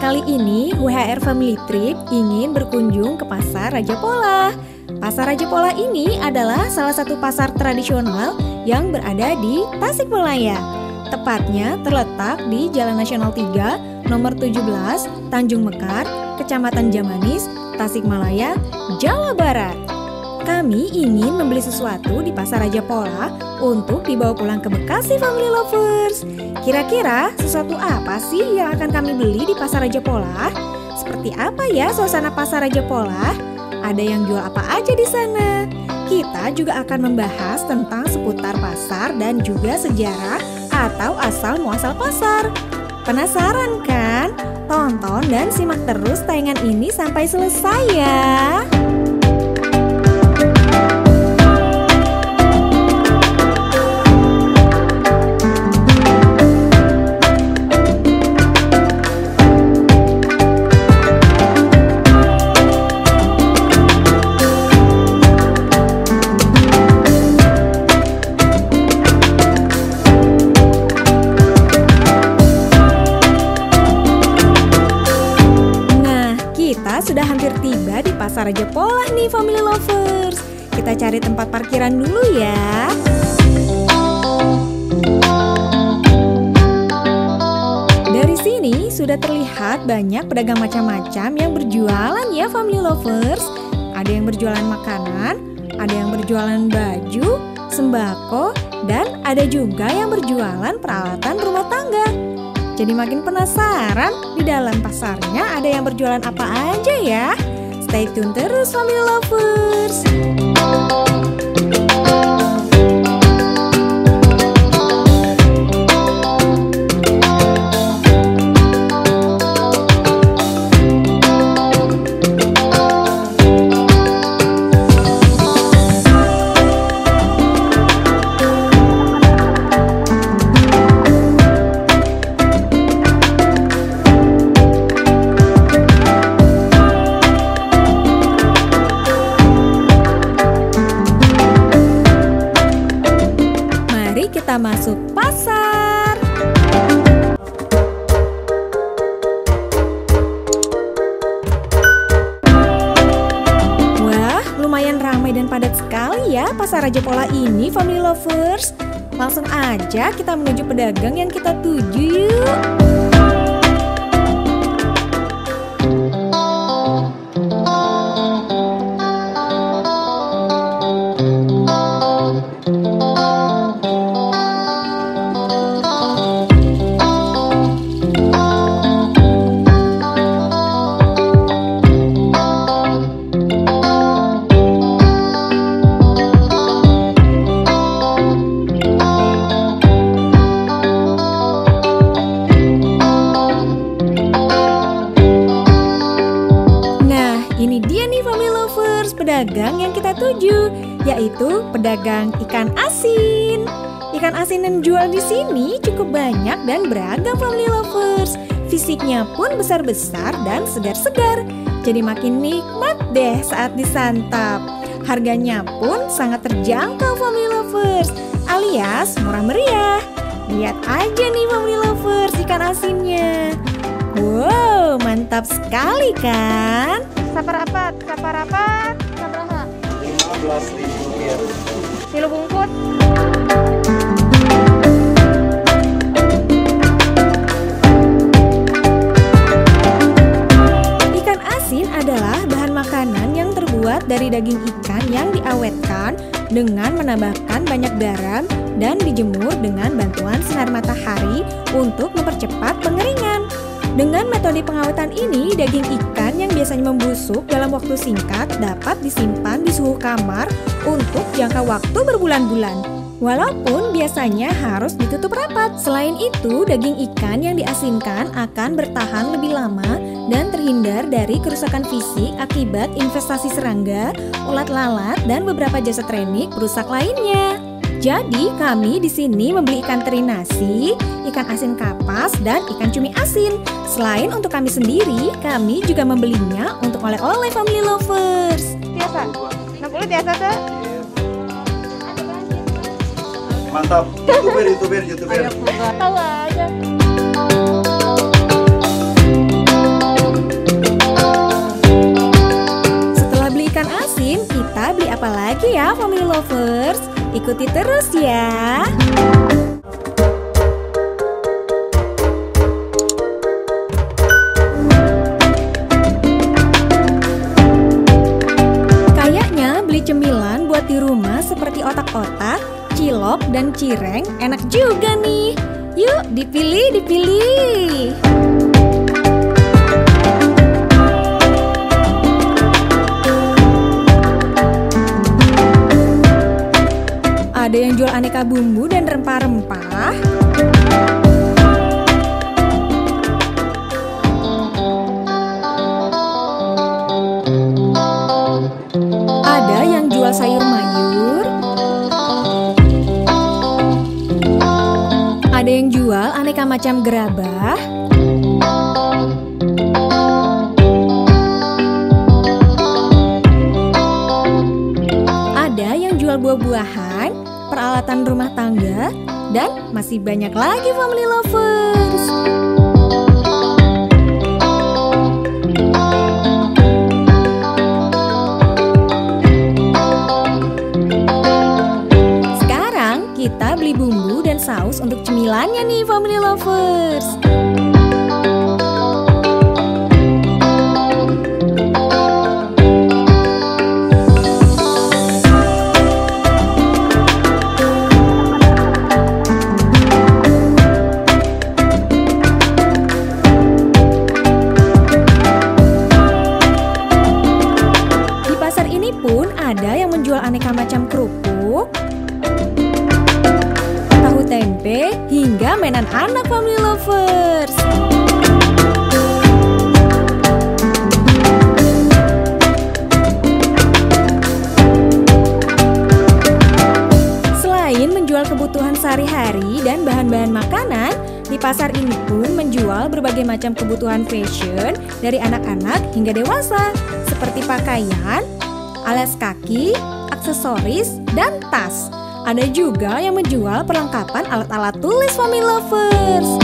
Kali ini WHR Family Trip ingin berkunjung ke Pasar Raja Polah. Pasar Raja Polah ini adalah salah satu pasar tradisional yang berada di Tasikmalaya. Tepatnya terletak di Jalan Nasional 3, nomor 17, Tanjung Mekar, Kecamatan Jamanis, Tasikmalaya, Jawa Barat. Kami ingin membeli sesuatu di Pasar Raja Polah untuk dibawa pulang ke Bekasi Family Lovers. Kira-kira sesuatu apa sih yang akan kami beli di Pasar Raja Polah? Seperti apa ya suasana Pasar Raja Polah? Ada yang jual apa aja di sana? Kita juga akan membahas tentang seputar pasar dan juga sejarah atau asal muasal pasar. Penasaran kan? Tonton dan simak terus tayangan ini sampai selesai ya. Sudah hampir tiba di Pasar Raja Polah nih Family Lovers. Kita cari tempat parkiran dulu ya. Dari sini sudah terlihat banyak pedagang macam-macam yang berjualan ya Family Lovers. Ada yang berjualan makanan, ada yang berjualan baju, sembako, dan ada juga yang berjualan peralatan rumah tangga. Jadi makin penasaran di dalam pasarnya ada yang berjualan apa aja ya. Stay tune terus Family Lovers. Kita masuk pasar. Wah, lumayan ramai dan padat sekali ya Pasar Raja Polah ini Family Lovers. Langsung aja kita menuju pedagang yang kita tuju yuk. Ini dia nih Family Lovers, pedagang yang kita tuju, yaitu pedagang ikan asin. Ikan asin yang dijual di sini cukup banyak dan beragam Family Lovers. Fisiknya pun besar-besar dan segar-segar. Jadi makin nikmat deh saat disantap. Harganya pun sangat terjangkau Family Lovers, alias murah meriah. Lihat aja nih Family Lovers ikan asinnya. Wow, mantap sekali kan? Saparapat? Sabaraha? 15.000 rupiah. Kilo bungkus. Ikan asin adalah bahan makanan yang terbuat dari daging ikan yang diawetkan dengan menambahkan banyak garam dan dijemur dengan bantuan sinar matahari untuk mempercepat pengeringan. Dengan metode pengawetan ini, daging ikan yang biasanya membusuk dalam waktu singkat dapat disimpan di suhu kamar untuk jangka waktu berbulan-bulan. Walaupun biasanya harus ditutup rapat. Selain itu, daging ikan yang diasinkan akan bertahan lebih lama dan terhindar dari kerusakan fisik akibat investasi serangga, ulat lalat, dan beberapa jasa training perusak lainnya. Jadi kami di sini membeli ikan teri nasi, ikan asin kapas, dan ikan cumi asin. Selain untuk kami sendiri, kami juga membelinya untuk oleh-oleh Family Lovers. Biasa? 60 biasa tuh? Mantap. YouTuber. Tahu aja. Lovers. Ikuti terus ya. Kayaknya beli cemilan buat di rumah seperti otak-otak, cilok, dan cireng enak juga nih. Yuk dipilih. Ada yang jual aneka bumbu dan rempah-rempah. Ada yang jual sayur mayur. Ada yang jual aneka macam gerabah. Ada yang jual buah-buahan, peralatan rumah tangga, dan masih banyak lagi family lovers. Sekarang kita beli bumbu dan saus untuk cemilannya nih family lovers. Pun ada yang menjual aneka macam kerupuk, tahu tempe, hingga mainan anak family lovers. Selain menjual kebutuhan sehari-hari dan bahan-bahan makanan, di pasar ini pun menjual berbagai macam kebutuhan fashion dari anak-anak hingga dewasa, seperti pakaian, alas kaki, aksesoris, dan tas. Ada juga yang menjual perlengkapan alat-alat tulis family lovers.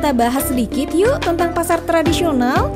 Kita bahas sedikit yuk tentang pasar tradisional.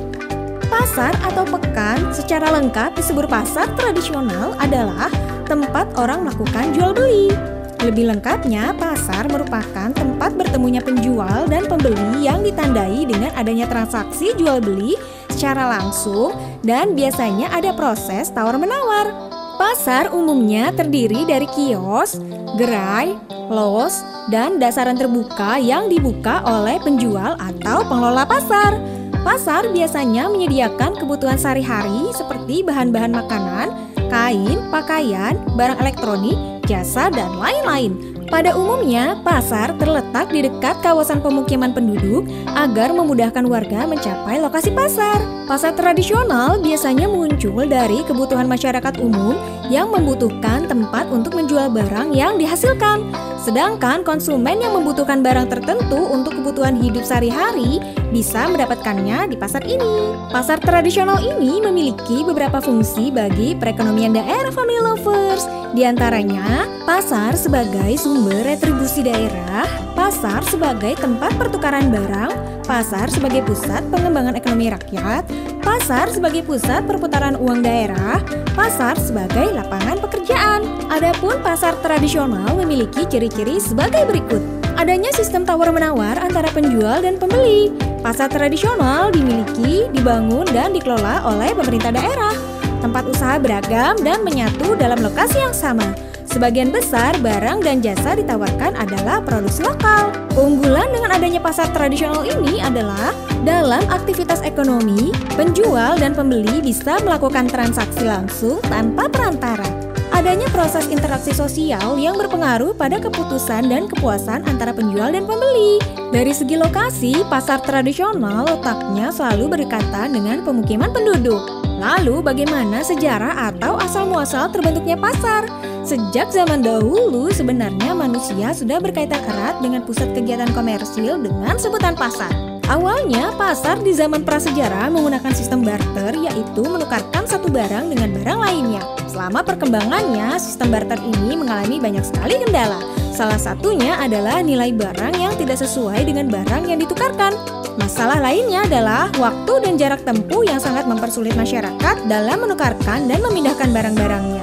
Pasar atau pekan secara lengkap disebut pasar tradisional adalah tempat orang melakukan jual beli. Lebih lengkapnya, pasar merupakan tempat bertemunya penjual dan pembeli yang ditandai dengan adanya transaksi jual beli secara langsung dan biasanya ada proses tawar-menawar. Pasar umumnya terdiri dari kios, gerai, los, dan dasaran terbuka yang dibuka oleh penjual atau pengelola pasar. Pasar biasanya menyediakan kebutuhan sehari-hari seperti bahan-bahan makanan, kain, pakaian, barang elektronik, jasa, dan lain-lain. Pada umumnya, pasar terletak di dekat kawasan pemukiman penduduk agar memudahkan warga mencapai lokasi pasar. Pasar tradisional biasanya muncul dari kebutuhan masyarakat umum yang membutuhkan tempat untuk menjual barang yang dihasilkan. Sedangkan konsumen yang membutuhkan barang tertentu untuk kebutuhan hidup sehari-hari bisa mendapatkannya di pasar ini. Pasar tradisional ini memiliki beberapa fungsi bagi perekonomian daerah family lovers. Di antaranya, pasar sebagai sumber retribusi daerah, pasar sebagai tempat pertukaran barang, pasar sebagai pusat pengembangan ekonomi rakyat, pasar sebagai pusat perputaran uang daerah, pasar sebagai lapangan pekerjaan. Adapun pasar tradisional memiliki ciri-ciri sebagai berikut. Adanya sistem tawar-menawar antara penjual dan pembeli. Pasar tradisional dimiliki, dibangun, dan dikelola oleh pemerintah daerah. Tempat usaha beragam dan menyatu dalam lokasi yang sama. Sebagian besar barang dan jasa ditawarkan adalah produksi lokal. Keunggulan dengan adanya pasar tradisional ini adalah dalam aktivitas ekonomi, penjual dan pembeli bisa melakukan transaksi langsung tanpa perantara. Adanya proses interaksi sosial yang berpengaruh pada keputusan dan kepuasan antara penjual dan pembeli. Dari segi lokasi, pasar tradisional letaknya selalu berdekatan dengan pemukiman penduduk. Lalu, bagaimana sejarah atau asal-muasal terbentuknya pasar? Sejak zaman dahulu, sebenarnya manusia sudah berkaitan erat dengan pusat kegiatan komersil dengan sebutan pasar. Awalnya, pasar di zaman prasejarah menggunakan sistem barter, yaitu menukarkan satu barang dengan barang lainnya. Selama perkembangannya, sistem barter ini mengalami banyak sekali kendala. Salah satunya adalah nilai barang yang tidak sesuai dengan barang yang ditukarkan. Masalah lainnya adalah waktu dan jarak tempuh yang sangat mempersulit masyarakat dalam menukarkan dan memindahkan barang-barangnya.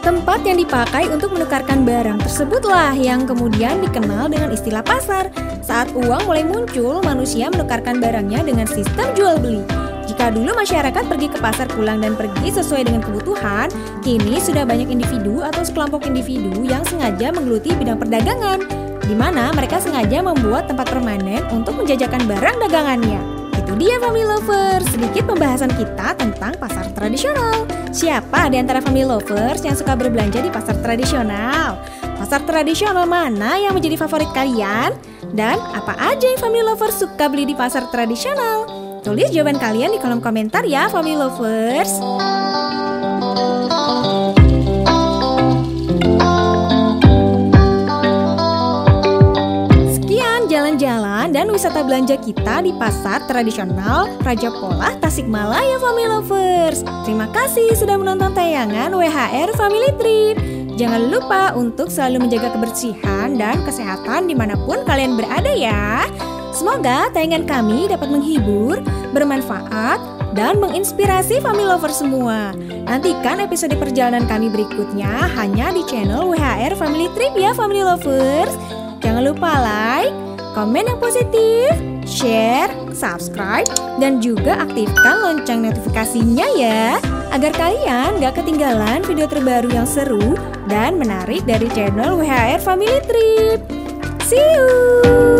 Tempat yang dipakai untuk menukarkan barang tersebutlah yang kemudian dikenal dengan istilah pasar. Saat uang mulai muncul, manusia menukarkan barangnya dengan sistem jual-beli. Jika dulu masyarakat pergi ke pasar pulang dan pergi sesuai dengan kebutuhan, kini sudah banyak individu atau sekelompok individu yang sengaja menggeluti bidang perdagangan, di mana mereka sengaja membuat tempat permanen untuk menjajakan barang dagangannya. Itu dia Family Lovers, sedikit pembahasan kita tentang pasar tradisional. Siapa di antara Family Lovers yang suka berbelanja di pasar tradisional? Pasar tradisional mana yang menjadi favorit kalian? Dan apa aja yang Family Lovers suka beli di pasar tradisional? Tulis jawaban kalian di kolom komentar ya Family Lovers. Sekian jalan-jalan dan wisata belanja kita di pasar tradisional Raja Polah Tasikmalaya Family Lovers. Terima kasih sudah menonton tayangan WHR Family Trip. Jangan lupa untuk selalu menjaga kebersihan dan kesehatan dimanapun kalian berada ya. Semoga tayangan kami dapat menghibur, bermanfaat, dan menginspirasi Family Lovers semua. Nantikan episode perjalanan kami berikutnya hanya di channel WHR Family Trip ya Family Lovers. Jangan lupa like, komen yang positif, share, subscribe, dan juga aktifkan lonceng notifikasinya ya, agar kalian gak ketinggalan video terbaru yang seru dan menarik dari channel WHR Family Trip. See you!